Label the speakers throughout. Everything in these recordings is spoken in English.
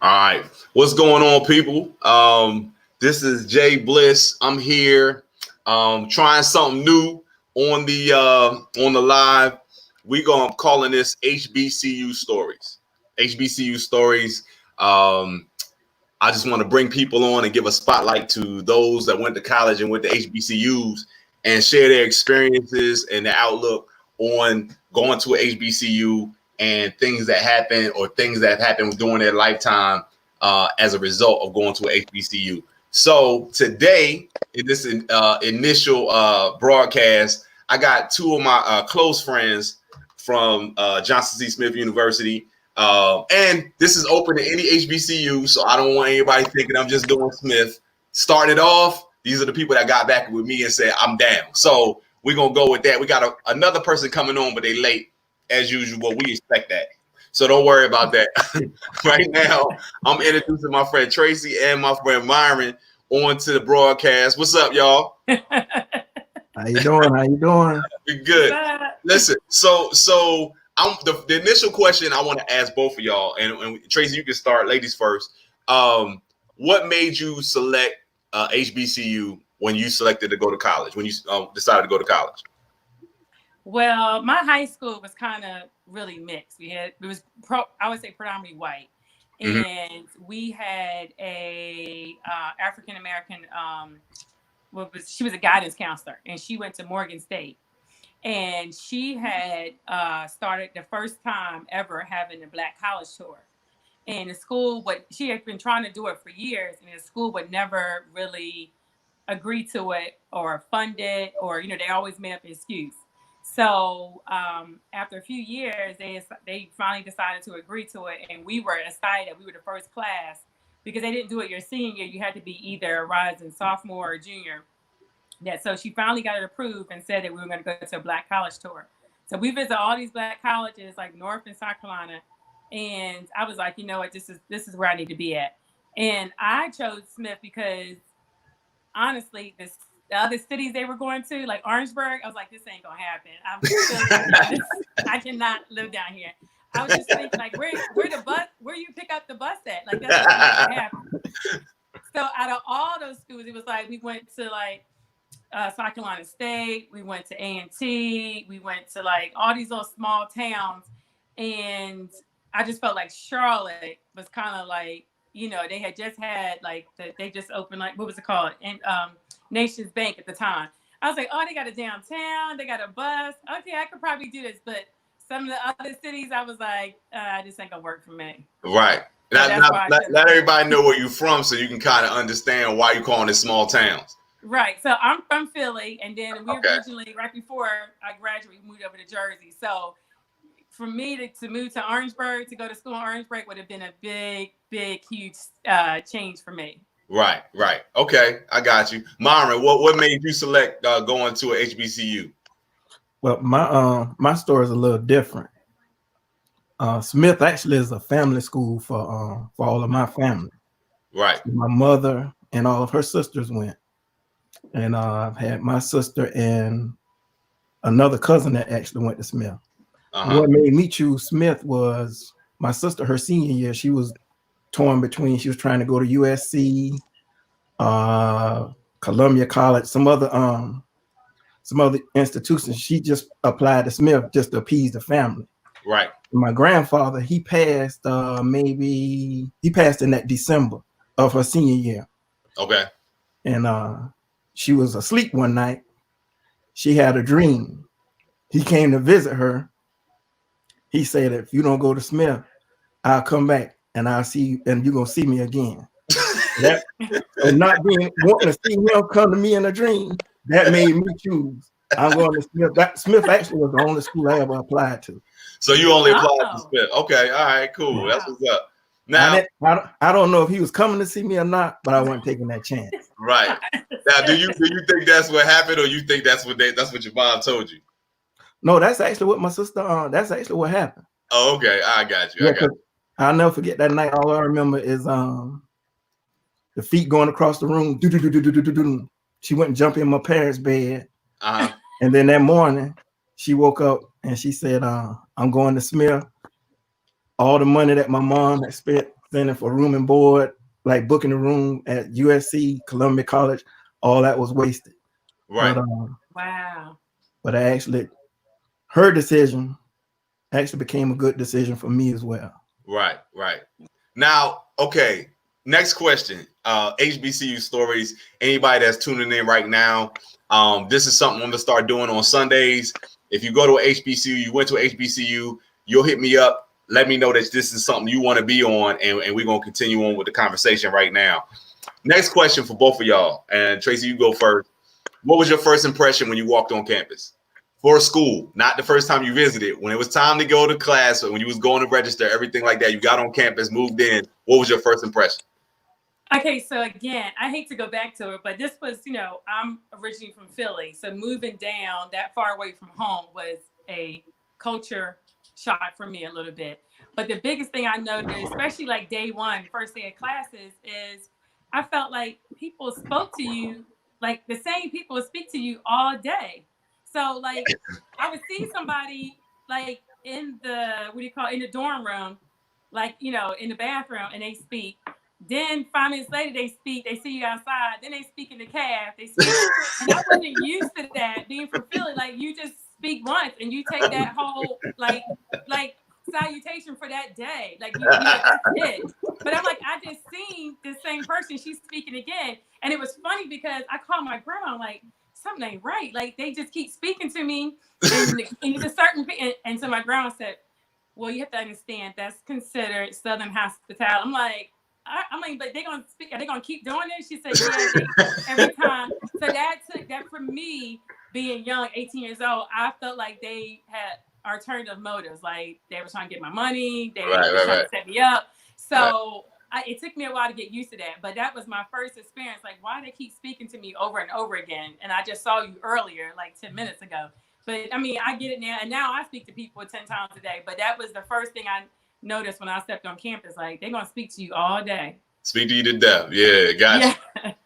Speaker 1: All right, what's going on, people? This is Jay Bliss. I'm here, trying something new on the live. We gonna calling this HBCU Stories. HBCU Stories. I just want to bring people on and give a spotlight to those that went to college and went to HBCUs and share their experiences and their outlook on going to a HBCU and things that happen or things that happened during their lifetime as a result of going to a HBCU. So today, in this initial broadcast, I got two of my close friends from Johnson C. Smith University. And this is open to any HBCU, so I don't want anybody thinking I'm just doing Smith. Started off, these are the people that got back with me and said, I'm down. So we're going to go with that. We got another person coming on, but they late. As usual, we expect that. So don't worry about that. Right now, I'm introducing my friend Tracy and my friend Myron onto the broadcast. What's up, y'all?
Speaker 2: How you doing? How you doing?
Speaker 1: We're good. Listen, so the initial question I want to ask both of y'all, and Tracy, you can start, ladies first. What made you select HBCU when you selected to go to college, when you decided to go to college?
Speaker 3: Well, my high school was kind of really mixed. I would say predominantly white. And we had a African American, she was a guidance counselor, and she went to Morgan State. And she had started the first time ever having a Black college tour. And the school, she had been trying to do it for years, and the school would never really agree to it or fund it, or, they always made up an excuse. So after a few years, they finally decided to agree to it. And we were excited. We were the first class because they didn't do it your senior year. You had to be either a rising sophomore or junior. So she finally got it approved and said that we were going to go to a Black college tour. So we visited all these Black colleges like North and South Carolina. And I was like, you know what, this is where I need to be at. And I chose Smith because honestly, the other cities they were going to, like Orangeburg, I was like, this ain't going to happen. I cannot live down here. I was just thinking like, where you pick up the bus at? Like, that's not going to happen. So out of all those schools, it was like, we went to like, South Carolina State, we went to A&T, we went to like all these little small towns, and I just felt like Charlotte was kind of like, they had just had like they just opened like, what was it called? And Nations Bank at the time. I was like, oh, they got a downtown, they got a bus. Okay, I could probably do this, but some of the other cities, I was like, this ain't gonna work for me.
Speaker 1: Right. Let everybody know where you're from so you can kind of understand why you're calling it small towns.
Speaker 3: Right. So I'm from Philly, and then we originally, right before I graduated, we moved over to Jersey. So for me to move to Orangeburg, to go to school in Orangeburg would have been a big, huge change for me.
Speaker 1: Right. Okay, I got you. Myron, what made you select going to a HBCU?
Speaker 2: Well, my story is a little different. Smith actually is a family school for all of my family.
Speaker 1: Right.
Speaker 2: My mother and all of her sisters went. And I've had my sister and another cousin that actually went to Smith. What made me choose Smith was my sister, her senior year, she was torn between, she was trying to go to USC, Columbia College, some other institutions. She just applied to Smith just to appease the family.
Speaker 1: Right.
Speaker 2: My grandfather, he passed in that December of her senior year.
Speaker 1: Okay.
Speaker 2: And she was asleep one night. She had a dream. He came to visit her. He said, if you don't go to Smith, I'll come back and I'll see you, and you're going to see me again. And not wanting to see him come to me in a dream, that made me choose. I'm going to Smith. Smith actually was the only school I ever applied to.
Speaker 1: So you only applied to Smith. Okay. All right, cool. Wow. That's what's up. Now,
Speaker 2: I don't know if he was coming to see me or not, but I wasn't taking that chance.
Speaker 1: Right. Now, do you think that's what happened, or you think that's what your mom told you?
Speaker 2: No, that's actually what my sister. That's actually what happened.
Speaker 1: Oh, okay. I got you.
Speaker 2: I'll never forget that night. All I remember is the feet going across the room. She went and jumped in my parents' bed, and then that morning she woke up and she said, "I'm going to Smith. All the money that my mom had spent spending for room and board, like booking a room at USC, Columbia College, all that was wasted.
Speaker 1: Right.
Speaker 3: Wow.
Speaker 2: But I actually, her decision actually became a good decision for me as well.
Speaker 1: Right. Now, okay. Next question. HBCU Stories. Anybody that's tuning in right now, this is something I'm gonna start doing on Sundays. If you go to a HBCU, you went to a HBCU, you'll hit me up. Let me know that this is something you want to be on, and we're gonna continue on with the conversation right now. Next question for both of y'all. And Tracy, you go first. What was your first impression when you walked on campus? For school, not the first time you visited. When it was time to go to class, or when you was going to register, everything like that, you got on campus, moved in. What was your first impression?
Speaker 3: Okay, so again, I hate to go back to it, but this was, I'm originally from Philly. So moving down that far away from home was a culture shock for me a little bit. But the biggest thing I noticed, especially like day one, first day of classes, is I felt like people spoke to you, like the same people speak to you all day. So like I would see somebody like in the, in the dorm room, like, in the bathroom, and they speak. Then 5 minutes later, they speak. They see you outside. Then they speak in the cab. They speak, and I wasn't used to that. Being from Philly, like you just speak once, and you take that whole like salutation for that day. Like that's it. But I'm like, I just seen the same person. She's speaking again, and it was funny because I called my grandma. I'm like, something ain't right. Like they just keep speaking to me, and it's a certain. And so my grandma said, "Well, you have to understand that's considered Southern hospitality." I'm like. I mean, but they're gonna speak. Are they gonna keep doing it? She said, "Yeah, every time." So that took that for me, being young, 18 years old. I felt like they had alternative motives, like they were trying to get my money, they were trying to set me up. So it took me a while to get used to that. But that was my first experience. Like, why do they keep speaking to me over and over again? And I just saw you earlier, like 10 minutes ago. But I mean, I get it now, and now I speak to people 10 times a day. But that was the first thing I noticed when I stepped on campus, like they're gonna speak to you all day.
Speaker 1: Speak to you to death. Yeah, gotcha.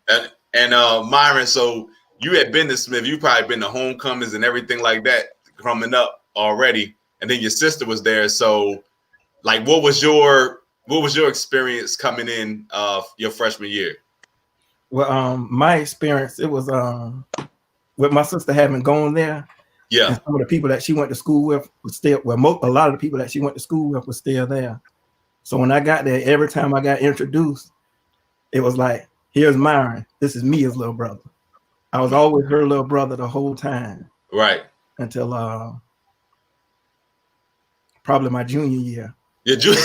Speaker 1: Yeah. And Myron, so you had been to Smith, you probably been to homecomings and everything like that coming up already, and then your sister was there. So, like, what was your experience coming in your freshman year?
Speaker 2: Well, my experience, it was with my sister having gone there.
Speaker 1: Yeah.
Speaker 2: And some of the people that she went to school with were still, a lot of the people that she went to school with were still there. So when I got there, every time I got introduced, it was like, here's Myron. This is Mia's little brother. I was always her little brother the whole time.
Speaker 1: Right.
Speaker 2: Until probably my junior year.
Speaker 1: Your junior.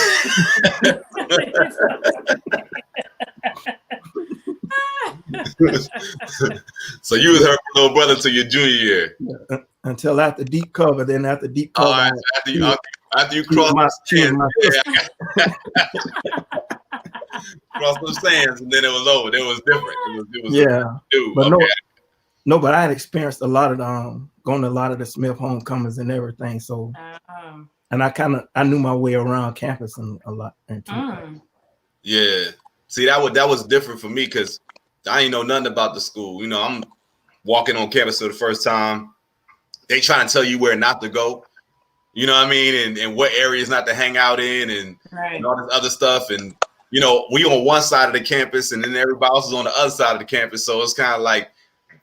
Speaker 1: So you was her little brother to your junior year.
Speaker 2: Yeah, until after deep cover. Then after deep cover,
Speaker 1: right, after you cross cross those sands, and then it was over. It was different. It was
Speaker 2: yeah. But
Speaker 1: okay.
Speaker 2: But I had experienced a lot of going to a lot of the Smith homecomings and everything. So, and I knew my way around campus a lot.
Speaker 1: Yeah. See, that was different for me because I ain't know nothing about the school. I'm walking on campus for the first time. They trying to tell you where not to go. You know what I mean? And what areas not to hang out in and all this other stuff. And, we on one side of the campus and then everybody else is on the other side of the campus. So it's kind of like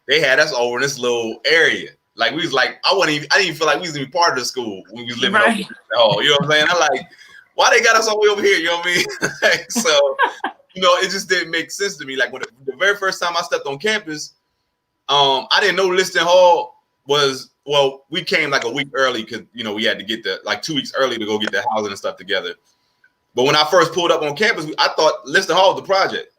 Speaker 1: they had us over in this little area. Like we was like, I didn't even feel like we was even part of the school when we was living over there. You know what I'm saying? I'm like, why they got us all the way over here? You know what I mean? So, it just didn't make sense to me. Like when the very first time I stepped on campus, I didn't know Liston Hall was, well, we came like a week early because, we had to get 2 weeks early to go get the housing and stuff together. But when I first pulled up on campus, I thought Liston Hall was the project.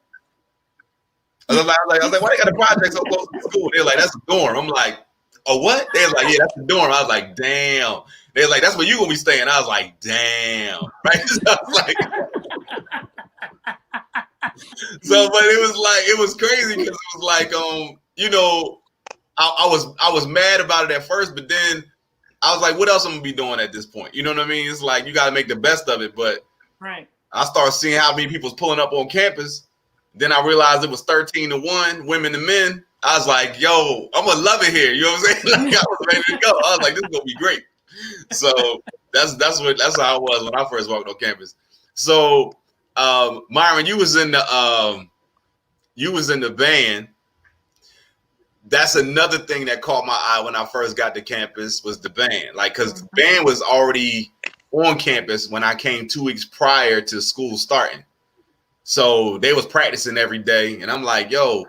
Speaker 1: I was like, why they got a project so close to the school? They're like, that's a dorm. I'm like, oh, what? They're like, yeah, that's the dorm. I was like, damn. They're like, that's where you gonna be staying. I was like, damn. Right? So I was like, but it was crazy because it was like, I was mad about it at first, but then I was like, what else I'm gonna be doing at this point? You know what I mean? It's like you got to make the best of it. But I started seeing how many people's pulling up on campus. Then I realized it was 13-1, women to men. I was like, yo, I'm gonna love it here. You know what I'm saying? Like I was ready to go. I was like, this is gonna be great. So that's how I was when I first walked on campus. So Myron, you was in the band. That's another thing that caught my eye when I first got to campus was the band. Like, because the band was already on campus when I came 2 weeks prior to school starting. So they was practicing every day, and I'm like, yo,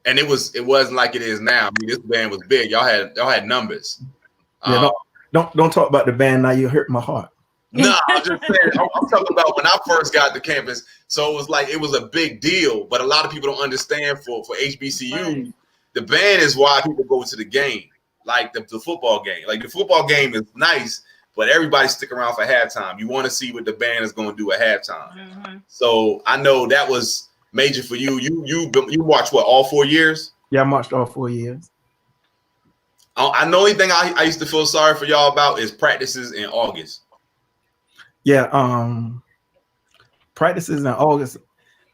Speaker 1: and it wasn't like it is now. I mean, this band was big. Y'all had numbers.
Speaker 2: Yeah, don't talk about the band now. You hurt my heart.
Speaker 1: No, I'm just saying. I'm talking about when I first got to campus. So it was a big deal, but a lot of people don't understand for HBCU. The band is why people go to the game, like the football game. Like the football game is nice, but everybody stick around for halftime. You want to see what the band is going to do at halftime. Mm-hmm. So I know that was major for you. You watched what, all 4 years?
Speaker 2: Yeah, I watched all 4 years.
Speaker 1: I know. Only thing I used to feel sorry for y'all about is practices in August.
Speaker 2: Yeah, practices in August,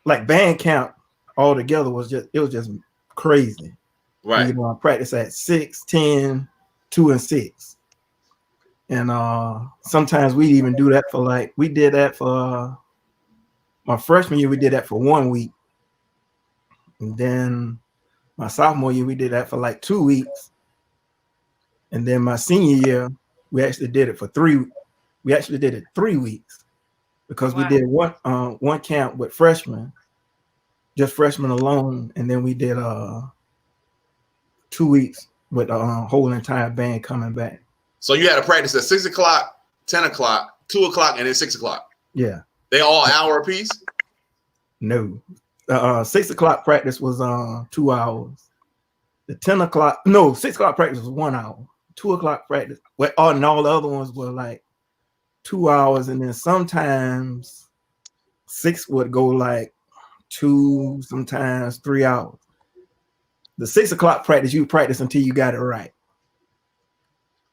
Speaker 2: like band camp altogether was just crazy.
Speaker 1: Right.
Speaker 2: You know, I practice at 6, 10, 2, and 6. And sometimes we even do that we did that for my freshman year, we did that for 1 week. And then my sophomore year, we did that for like 2 weeks. And then my senior year, we actually did it for 3 weeks. We actually did it 3 weeks because we did one camp with freshmen, just freshmen alone. And then we did 2 weeks with the whole entire band coming back.
Speaker 1: So you had to practice at 6 o'clock, 10 o'clock, 2 o'clock, and then 6 o'clock.
Speaker 2: Yeah.
Speaker 1: They all an hour apiece?
Speaker 2: No. 6 o'clock practice was 2 hours. The 6 o'clock practice was 1 hour. 2 o'clock practice, and all the other ones were like 2 hours, and then sometimes 6 would go like 2, sometimes 3 hours. The 6 o'clock practice, you practice until you got it right.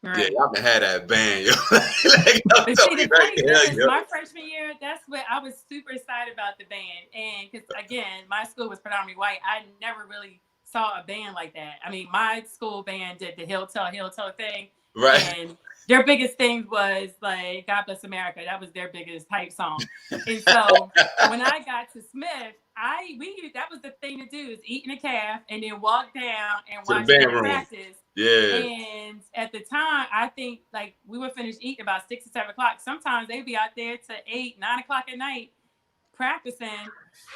Speaker 3: Right.
Speaker 1: Yeah, y'all been had that band, yo.
Speaker 3: But see, the funny thing is, my freshman year, that's what I was super excited about the band. And because again, my school was predominantly white, I never really saw a band like that. I mean, my school band did the Hill Tell thing.
Speaker 1: Right.
Speaker 3: And their biggest thing was like God Bless America. That was their biggest hype song. And so when I got to Smith, that was the thing to do, is eating a calf and then walk down and watch them practice.
Speaker 1: Yeah.
Speaker 3: And at the time, I think like we would finish eating about 6 or 7 o'clock. Sometimes they'd be out there to 8, 9 o'clock at night practicing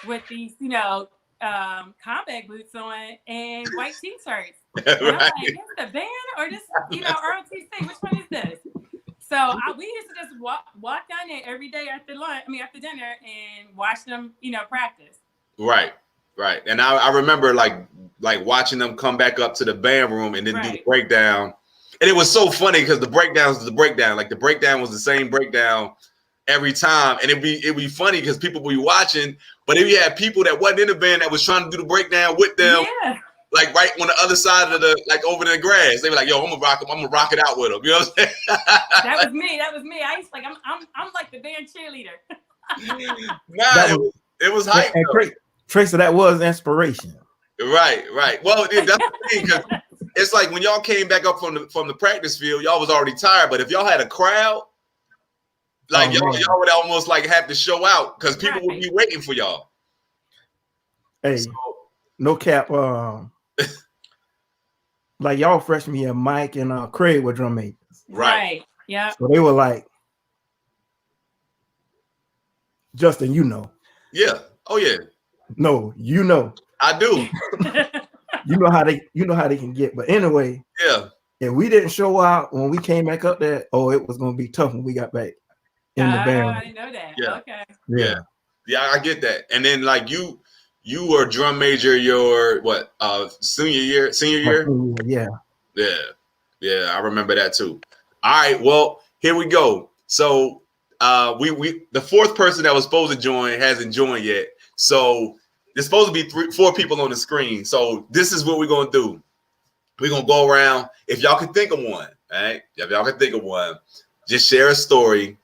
Speaker 3: with these, combat boots on and white t-shirts. And I'm like, is this the band or this, ROTC? Which one is this? So we used to just walk down there every day after dinner and watch them, practice.
Speaker 1: Right. And I remember like watching them come back up to the band room and then do the breakdown. And it was so funny because the breakdown was the breakdown. Like the breakdown was the same breakdown every time. And it'd be funny because people would be watching, but if you had people that wasn't in the band that was trying to do the breakdown with them, like right on the other side of like over the grass, they were like, yo, I'm gonna rock it out with them. You know what I'm saying?
Speaker 3: That was me. I used to I'm like the band cheerleader.
Speaker 1: It was hype.
Speaker 2: Tracer, that was inspiration.
Speaker 1: Right. Well, that's the thing, because it's like when y'all came back up from the practice field, y'all was already tired. But if y'all had a crowd, like y'all would almost like have to show out because people would be waiting for y'all.
Speaker 2: Hey, no cap. Like y'all freshman year, Mike and Craig were drum majors.
Speaker 3: Right. Yeah.
Speaker 2: So they were like, Justin,
Speaker 1: Yeah. Oh yeah.
Speaker 2: No,
Speaker 1: I do.
Speaker 2: you know how they can get. But anyway, if we didn't show out when we came back up there, it was gonna be tough when we got back in the band.
Speaker 3: I didn't know that.
Speaker 1: Yeah.
Speaker 3: Okay.
Speaker 1: Yeah, I get that. And then like you were drum major your senior year?
Speaker 2: Yeah.
Speaker 1: I remember that too. All right, well, here we go. So we the fourth person that was supposed to join hasn't joined yet. So there's supposed to be 4 people on the screen. So this is what we're gonna do. We're gonna go around. If y'all can think of one, all right? If y'all can think of one, just share a story,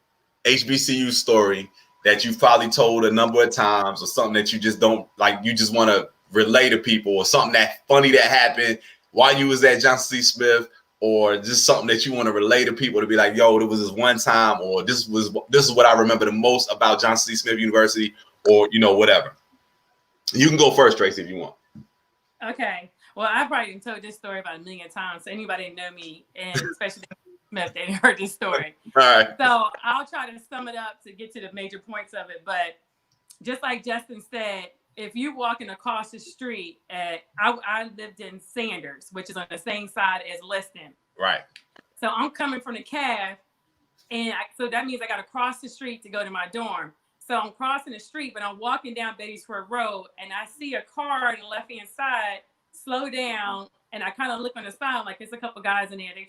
Speaker 1: HBCU story that you've probably told a number of times, or something that you just don't like. You just want to relay to people, or something that funny that happened while you was at Johnson C. Smith, or just something that you want to relay to people to be like, yo, there was this one time, or this is what I remember the most about Johnson C. Smith University, or whatever. You can go first, Tracy, if you want.
Speaker 3: Okay. Well, I probably told this story about a million times. So anybody that know me, and especially Smith, they heard this story.
Speaker 1: All right.
Speaker 3: So I'll try to sum it up to get to the major points of it. But just like Justin said, if you walking across the street I lived in Sanders, which is on the same side as Liston.
Speaker 1: Right.
Speaker 3: So I'm coming from the cab, and so that means I got to cross the street to go to my dorm. So I'm crossing the street, but I'm walking down Beatty'sford Road, and I see a car on the left-hand side slow down, and I kind of look on the side like there's a couple guys in there. They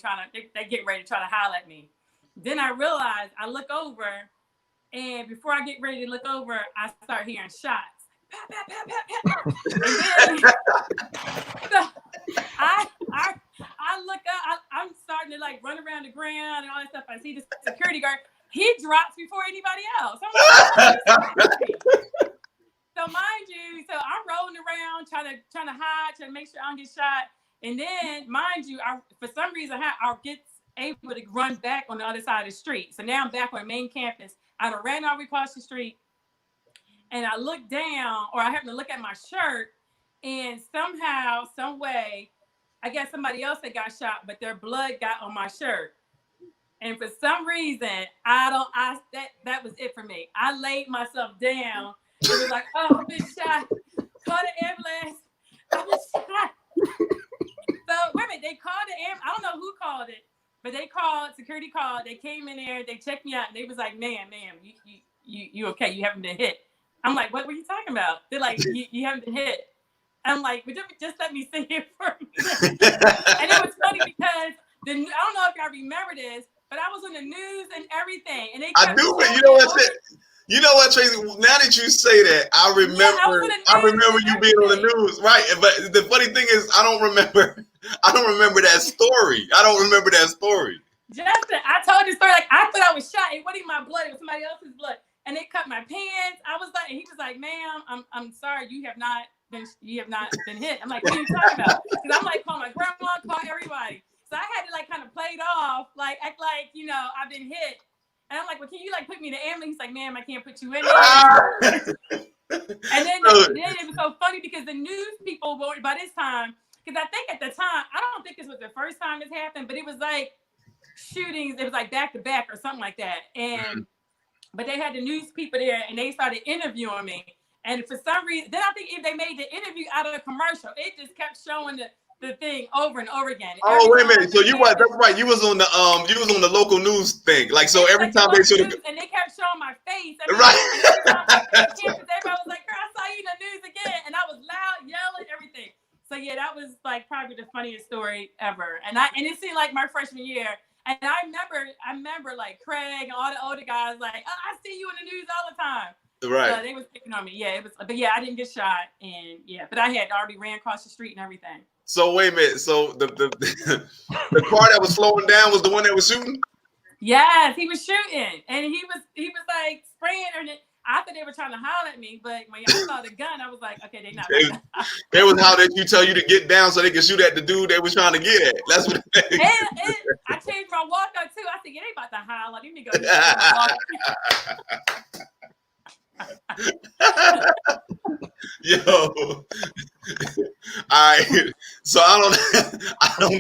Speaker 3: getting ready to try to holler at me. Then I realize I look over, and before I get ready to look over, I start hearing shots. Pat, pat, pat, pat, pat. And then so I look up. I'm starting to like run around the ground and all that stuff. I see the security guard. He drops before anybody else. I'm like, so mind you, so I'm rolling around trying to hide, trying to make sure I don't get shot. And then, mind you, for some reason I'll get able to run back on the other side of the street. So now I'm back on the main campus. I done ran all across the street, and I look down, or I happen to look at my shirt, and somehow, some way, I guess somebody else that got shot, but their blood got on my shirt. And for some reason, that was it for me. I laid myself down. It was like, oh, I've been shot. Call the ambulance. I've been shot. So wait a minute, they called the ambulance. I don't know who called it, but they called, security called. They came in there, they checked me out, and they was like, ma'am, you okay? You haven't been hit. I'm like, what were you talking about? They're like, you haven't been hit. I'm like, but just let me sit here for a minute. And it was funny because I don't know if y'all remember this, but I was on the news and everything. And
Speaker 1: I do, but you know what, Tracy? Now that you say that, I remember you being on the news, right? But the funny thing is, I don't remember that story.
Speaker 3: Justin, I told you the story. Like, I thought I was shot. It wasn't my blood. It was somebody else's blood. And they cut my pants. He was like, ma'am, I'm sorry. You have not been hit. I'm like, what are you talking about? Because I'm like, call my grandma, call everybody. So I had to like kind of play it off, like act like, I've been hit. And I'm like, well, can you like put me in the ambulance? He's like, ma'am, I can't put you in there. And then it was so funny because the news people were, by this time, because I think at the time, I don't think this was the first time this happened, but it was like shootings. It was like back to back or something like that. And but they had the news people there, and they started interviewing me. And for some reason, then I think if they made the interview out of a commercial, it just kept showing the thing over and over again.
Speaker 1: Oh, wait a minute. So that's right. You was on the local news thing. Like, so every time they should have.
Speaker 3: And they kept showing my face.
Speaker 1: Right.
Speaker 3: Everybody was like, girl, I saw you in the news again. And I was loud, yelling, everything. So yeah, that was like probably the funniest story ever. And it seemed like my freshman year. And I remember like Craig and all the older guys like, oh, I see you in the news all the time.
Speaker 1: Right.
Speaker 3: So they was picking on me. Yeah, but yeah, I didn't get shot. And yeah, but I had already ran across the street and everything.
Speaker 1: So wait a minute. So the car that was slowing down was the one that was shooting?
Speaker 3: Yes, he was shooting, and he was like spraying. And I thought they were trying to holler at me, but when I saw the gun, I was like, okay, they're not.
Speaker 1: It was how did you tell you to get down so they could shoot at the dude they was trying to get at. That's what.
Speaker 3: And I changed my walkout too. I said, yeah, they about to holler. Let me go.
Speaker 1: Yo, all right. So I don't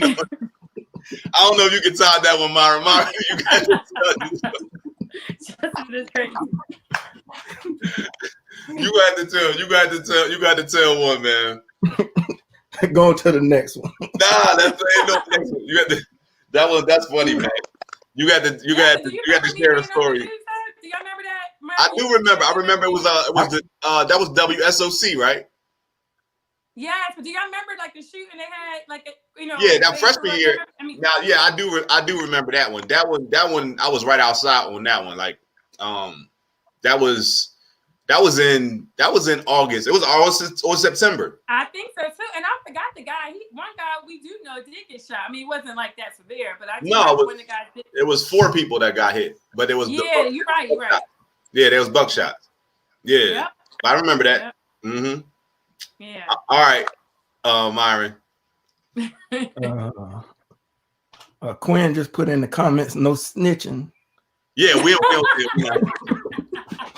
Speaker 1: know if you can top that one, Myra. Myra, you got to
Speaker 3: Justin is crazy.
Speaker 1: You got to tell one, man.
Speaker 2: Going to the next one.
Speaker 1: Nah, that's ain't no next one. You got to. That's funny, man. You got to share a story.
Speaker 3: Do y'all remember that?
Speaker 1: I do remember. I remember it was that was WSOC, right?
Speaker 3: Yes, but do y'all remember like the shooting they had
Speaker 1: Yeah, that freshman year. Now, yeah, I do remember that one. That one I was right outside on that one. Like, that was in August. It was August or September.
Speaker 3: I think so too. And I forgot the guy. One guy we do know did get shot. I mean, it wasn't like that severe, but when the guy did.
Speaker 1: It was 4 people that got hit, but it was
Speaker 3: you're right.
Speaker 1: Yeah, there was buckshots. Yeah, yep. I remember that. Yep. Mm-hmm.
Speaker 3: Yeah.
Speaker 1: All right, Myron.
Speaker 2: Quinn just put in the comments, no snitching.
Speaker 1: Yeah, we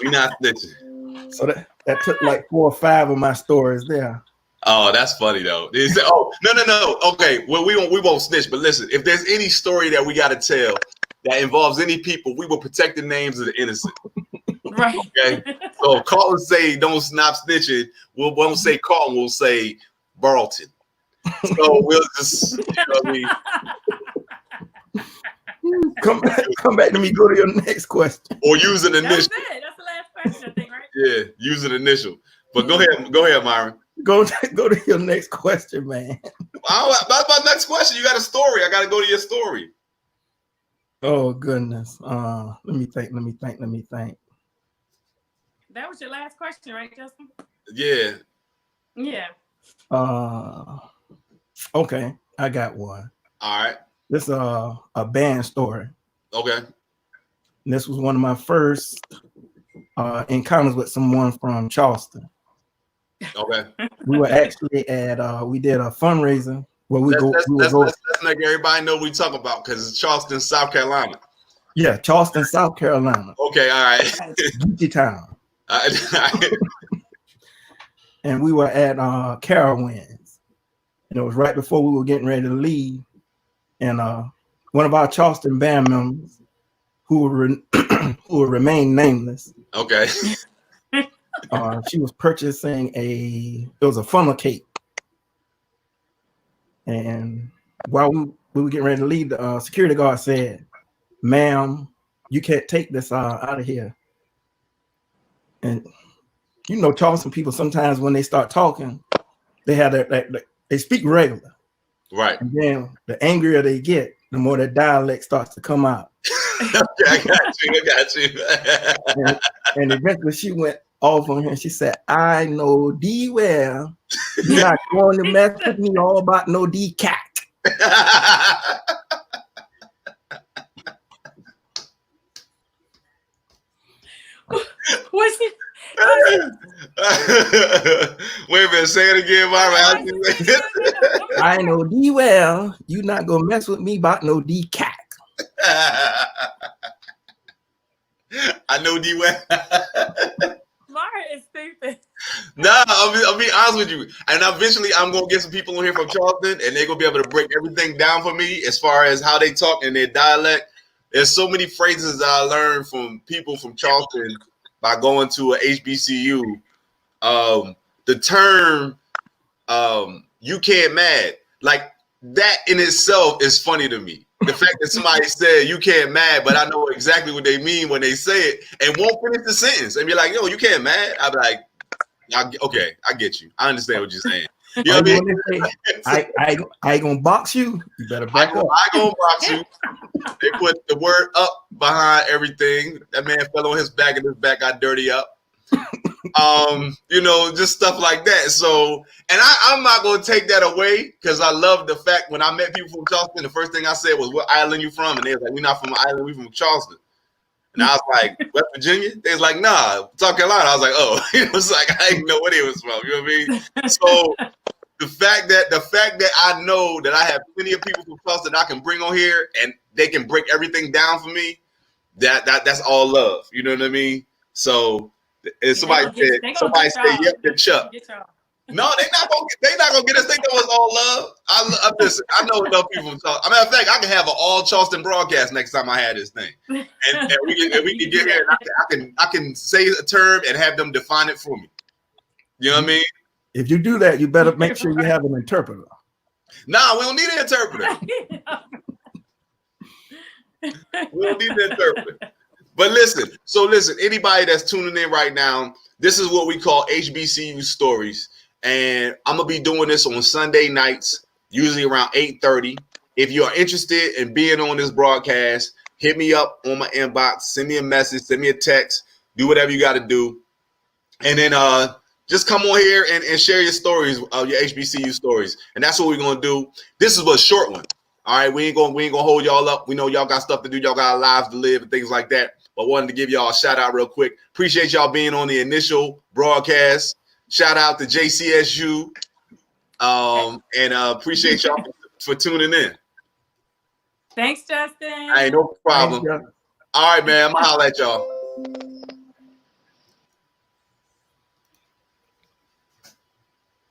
Speaker 1: not snitching.
Speaker 2: So that took like 4 or 5 of my stories there.
Speaker 1: Oh, that's funny though. They say, oh, no. Okay, well, we won't snitch, but listen, if there's any story that we got to tell that involves any people, we will protect the names of the innocent.
Speaker 3: Right.
Speaker 1: Okay. So if Carlton say don't stop snitching, we won't say Carlton, we'll say Burlton. So we'll just, you know what I mean?
Speaker 2: Come back to me. Go to your next question.
Speaker 1: Or use an
Speaker 3: That's
Speaker 1: initial.
Speaker 3: it. That's the last question, I think, right?
Speaker 1: Yeah, use an initial. But go ahead, Myron.
Speaker 2: Go to your next question, man.
Speaker 1: That's my next question. You got a story. I got to go to your story.
Speaker 2: Oh goodness. Let me think.
Speaker 3: That was your last question, right, Justin?
Speaker 1: Yeah.
Speaker 3: Yeah.
Speaker 2: Okay, I got one.
Speaker 1: All right.
Speaker 2: This is a band story.
Speaker 1: Okay.
Speaker 2: And this was one of my first encounters with someone from Charleston.
Speaker 1: Okay.
Speaker 2: We were actually at we did a fundraiser where
Speaker 1: let's make everybody know what we talk about because it's Charleston, South Carolina.
Speaker 2: Yeah, Charleston, South Carolina.
Speaker 1: Okay, all right.
Speaker 2: Geechee town. And we were at Carowinds. And it was right before we were getting ready to leave. And one of our Charleston band members who will remain nameless.
Speaker 1: Okay.
Speaker 2: She was purchasing it was a funnel cake. And while we were getting ready to leave, the security guard said, "Ma'am, you can't take this out of here." And you know, Charleston people sometimes when they start talking, they have they speak regular.
Speaker 1: Right.
Speaker 2: And then the angrier they get, the more their dialect starts to come out.
Speaker 1: Okay, I got you.
Speaker 2: and eventually she went off on him. She said, "I know thee well. You're not going to mess with me all about no D cat."
Speaker 3: What's it?
Speaker 1: Wait a minute, say it again, Myra.
Speaker 2: "I know thee well. You're not gonna mess with me about no D cat."
Speaker 1: I know D well.
Speaker 3: Mara is stupid.
Speaker 1: Nah, I'll be honest with you. And eventually I'm gonna get some people on here from Charleston and they're gonna be able to break everything down for me as far as how they talk and their dialect. There's so many phrases that I learned from people from Charleston by going to a HBCU. The term "you can't mad," like that in itself is funny to me. The fact that somebody said "you can't mad," but I know exactly what they mean when they say it, and won't finish the sentence and be like, "Yo, you can't mad." I'll be like, "Okay, I get you. I understand what you're saying." You know what I mean?
Speaker 2: I gonna box you. You better back up.
Speaker 1: I gonna box you. They put the word "up" behind everything. That man fell on his back and his back got dirty up. You know, just stuff like that. So, and I'm not gonna take that away because I love the fact when I met people from Charleston, the first thing I said was, "What island you from?" And they was like, "We're not from an island, we from Charleston." And I was like, "West Virginia?" They was like, "Nah, South Carolina." I was like, "Oh," it was like I didn't know where they was from. You know what I mean? So the fact that I know that I have plenty of people from Charleston that I can bring on here and they can break everything down for me, that's all love. You know what I mean? So. And somebody said, "Yep, the Chuck." No, they're not gonna get us. They know it's all love. Listen, I know enough people from Charleston. Matter of fact, I can have an all Charleston broadcast next time I had this thing, and we can get here. And I can say a term and have them define it for me. You know what I mean?
Speaker 2: If you do that, you better make sure you have an interpreter.
Speaker 1: Nah, we don't need an interpreter. We don't need an interpreter. But listen, anybody that's tuning in right now, this is what we call HBCU Stories. And I'm going to be doing this on Sunday nights, usually around 8:30. If you are interested in being on this broadcast, hit me up on my inbox, send me a message, send me a text, do whatever you got to do. And then just come on here and share your stories, your HBCU stories. And that's what we're going to do. This is a short one. All right, we ain't gonna hold y'all up. We know y'all got stuff to do, y'all got lives to live and things like that. But wanted to give y'all a shout out real quick. Appreciate y'all being on the initial broadcast. Shout out to JCSU, and appreciate y'all for tuning in.
Speaker 3: Thanks, Justin.
Speaker 1: Hey, no problem.
Speaker 2: Thanks, Jeff.
Speaker 1: All right, man. I'm gonna holler at y'all.